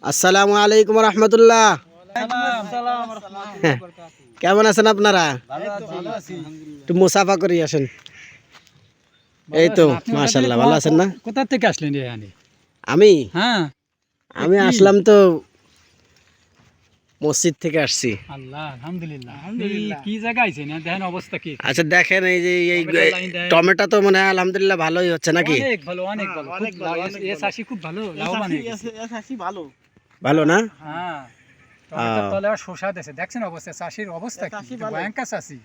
আসসালামু আলাইকুম রহমতুল্লাহ। কেমন আছেন আপনারা? একটু মুসাফা করি আসেন। এই তো মাশাআল্লাহ, ভালো আছেন না? কোথা থেকে আসলেন এখানে? আমি হ্যাঁ, আমি আসলাম তো মসজিদ থেকে আসছি। আল্লাহ আলহামদুলিল্লাহ। কি জায়গা আইছেন? দেখেন অবস্থা কি। আচ্ছা দেখেন, এই যে এই টমেটো তো মনে হয় আলহামদুলিল্লাহ ভালোই হচ্ছে নাকি? অনেক ভালো, অনেক ভালো, অনেক ভালো। এই চাষি খুব ভালো লাভবান হয়ে গেছে। ভালো ভালো না? হ্যাঁ, টমেটোর তলে আর শসা দিয়েছে। দেখছেন অবস্থা, চাষির অবস্থা কি ভয়ঙ্কর চাষি,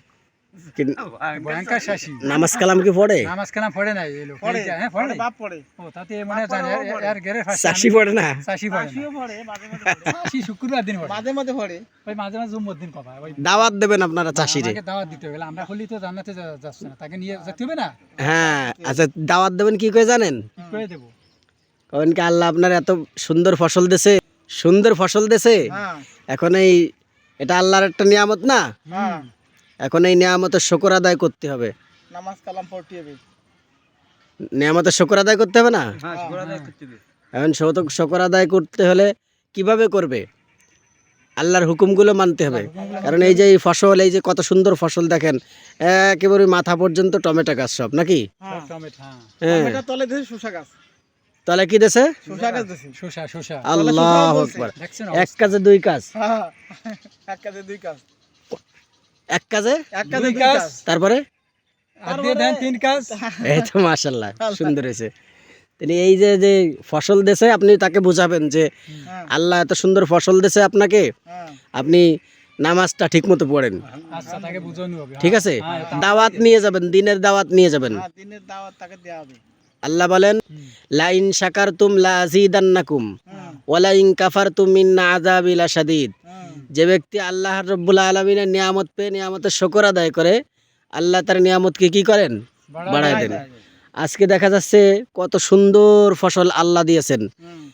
ভয়ঙ্কর চাষি। নামাজ কালাম কি পড়ে? নামাজ কালাম পড়ে নাই এই লোক। হ্যাঁ পড়ে, বাপ পড়ে ও তাতে মনে জানে এর গেরে ফাঁসি। চাষি পড়ে না? চাষি পড়ে না। কাশিও পড়ে মাঝে মাঝে পড়ে। চাষি শুক্রবার দিন পড়ে, মাঝে মাঝে পড়ে ওই মাঝে মাঝে জুম্মর দিন কবা। ওই দাওয়াত দেবেন আপনারা চাষিরে? আমাকে দাওয়াত দিতে হবে, আমরা হলি তো জান্নাতে যাচ্ছে না, তাকে নিয়ে যেতে হবে না? হ্যাঁ, আচ্ছা দাওয়াত দেবেন কি করে জানেন? কি করে দেবো? কারণ কি আল্লাহ আপনার এত সুন্দর ফসল দেছে, সুন্দর ফসল দেছে। হ্যাঁ এখন এই এটা আল্লাহর একটা নিয়ামত না? হ্যাঁ এখন এই নিয়ামতের শুকর আদায় করতে হবে। নামাজ কালাম পড়তে হবে। নিয়ামতের শুকর আদায় করতে হবে না? হ্যাঁ শুকর আদায় করতে হবে। এখন শুকর আদায় করতে হলে কিভাবে করবে? আল্লাহর হুকুমগুলো মানতে হবে। কারণ এই যে এই ফসল, এই যে কত সুন্দর ফসল দেখেন, একেবারে মাথা পর্যন্ত টমেটো গাছ সব নাকি? হ্যাঁ টমেটো, হ্যাঁ হ্যাঁ, টমেটো তলে দিছে শসা গাছ। তাহলে কি দেছে? শসা গাছ দিছে। শসা, শসা। আল্লাহ আকবার। দেখছেন এক কাজে দুই কাজ। হ্যাঁ এক কাজে দুই কাজ। এক কাজে এক কাজে দুই কাজ। কাজ। তারপরে আর দিয়ে দেন তিন কাজ। এই তো মাশাআল্লাহ, সুন্দর হয়েছে। তিনি এই যে যে ফসল দেছে, আপনি তাকে বুঝাবেন যে হ্যাঁ আল্লাহ এত সুন্দর ফসল দেছে আপনাকে, হ্যাঁ আপনি নামাজটা ঠিক মতো পড়েন। আচ্ছা, তাকে বুঝানো হবে। ঠিক আছে? হ্যাঁ, এটা দাওয়াত নিয়ে যাবেন, দিনের দাওয়াত নিয়ে যাবেন। হ্যাঁ দিনের দাওয়াত তাকে দেয়া হবে। আল্লাহ বলেন লাইন শাকারতুম লাযীদান্নাকুম হ্যাঁ ওয়ালা ইন কাফারতুম মিন আযাবি লাশাদীদ। হ্যাঁ যে ব্যক্তি আল্লাহ রাব্বুল আলামিনের নিয়ামত পেয়ে নিয়ামতের শুকর আদায় করে, আল্লাহ তার নিয়ামতকে কি করেন? বাড়ায় দেন। আজকে দেখা যাচ্ছে কত সুন্দর ফসল আল্লাহ দিয়েছেন, হুম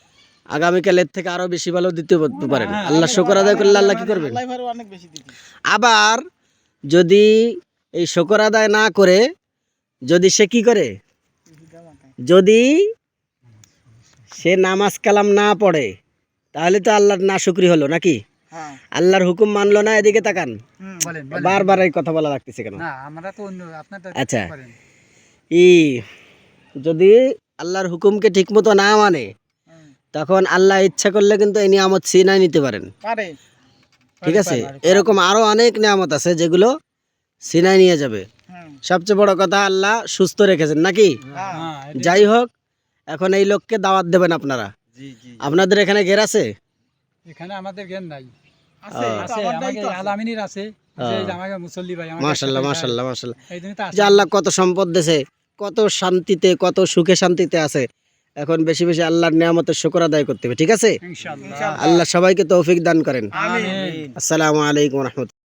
আগামীকালের থেকে আরো বেশি ভালো দিতে পারেন। আল্লাহ শুকর আদায় করলে আল্লাহ কি করবেন? আল্লাহ ভালো অনেক বেশি দিতে। আবার যদি এই শুকর আদায় না করে, যদি সে কি করে, যদি সে নামাজ কালাম না পড়ে, তাহলে তো আল্লাহর নাশুকরি হলো নাকি? হ্যাঁ আল্লাহর হুকুম মানলো না, এদিকে তাকান। হুম বলেন, বারবার এই কথা বলা লাগতেছে কেন? না আমরা তো অন্য, আপনারটা আচ্ছা। করেন। যদি আল্লাহর হুকুমকে ঠিক মতো না মানে, হুম। তখন আল্লাহ ইচ্ছা করলে কিন্তু এই নিয়ামত ছিনাই নিতে পারেন। পারে ঠিক আছে? এরকম আরো অনেক নিয়ামত আছে যেগুলো ছিনাই নিয়ে যাবে। হুম সবচেয়ে বড় কথা আল্লাহ সুস্থ রেখেছেন নাকি? হ্যাঁ হ্যাঁ, যাই হোক, এখন এই লোককে দাওয়াত দেবেন আপনারা। জি জি আপনাদের এখানে ঘের আছে? এখানে আমাদের জ্ঞান নাই। আছে তো আছে, আমার আমাকে দায়িত্ব আছে। আলামিনীর আছে, যে আমাকে মুসল্লি ভাই আমাকে মাশাআল্লাহ একসাথে মাশাআল্লাহ খায়। মাশাআল্লাহ। এই জন্য তো যে আসে। আল্লাহ কত সম্পদ দেছে, কত শান্তিতে, কত সুখে শান্তিতে আছে। এখন বেশি বেশি আল্লাহর নিয়ামতের শুকর আদায় করতে হবে। ঠিক আছে? ইনশাআল্লাহ। আল্লাহ সবাইকে তৌফিক দান করেন। আমিন। আমিন। আসসালামু আলাইকুম ওয়া রাহমাতুল্লাহ।